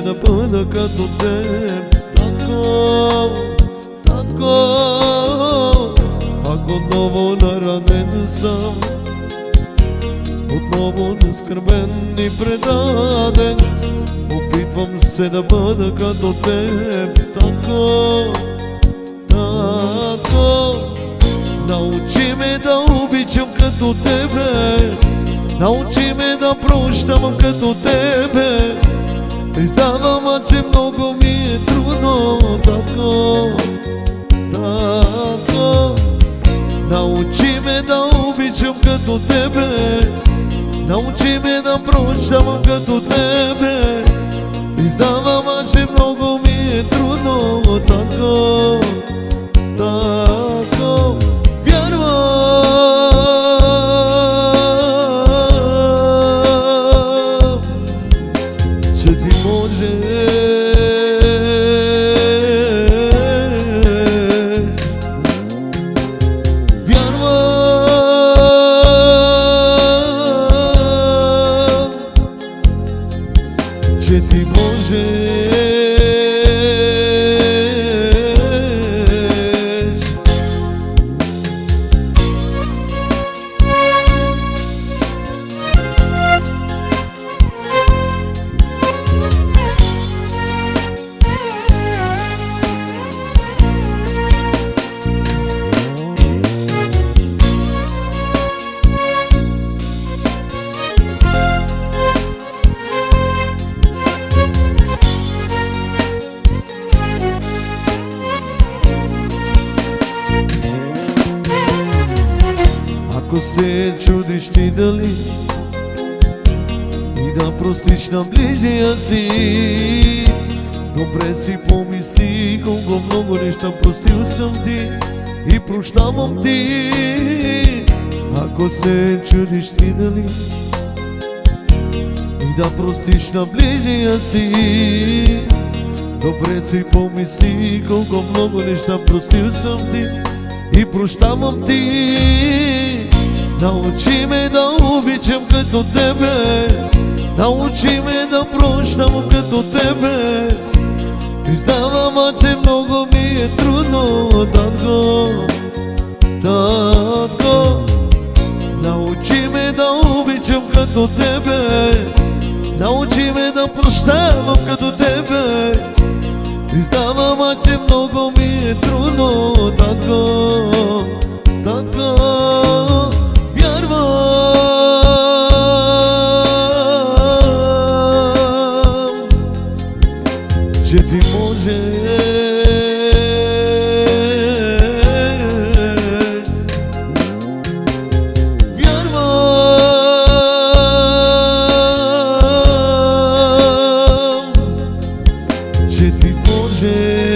да бъда като теб. Татко, пак отново наранен съм, отново наскърбен и предаден. Опитвам се да бъда като теб. Татко, научи ме да обичам като тебе, научи ме да прощавам като тебе. Признавам, че много ми е трудно, татко. Научи ме да обичам като тебе, научи ме да прощавам като тебе. Признавам, че много ми е трудно, татко. Вярвам, че ти че ти можеш. Ако се чудиш ти дали и да простиш на ближния си, добре си помисли колко много неща простил съм ти и прощавам ти. Ако се чудиш ти дали и да простиш на ближния си, добре си помисли колко много неща простил съм ти и прощавам ти. Научи ме да обичам като тебе, научи ме да прощавам като тебе. Признавам, че много ми е трудно, татко. Научи ме да обичам като тебе, научи ме да прощавам като тебе. Признавам, че много ми е трудно, татко. Вярвам, че ти можеш. Вярвам, че ти можеш.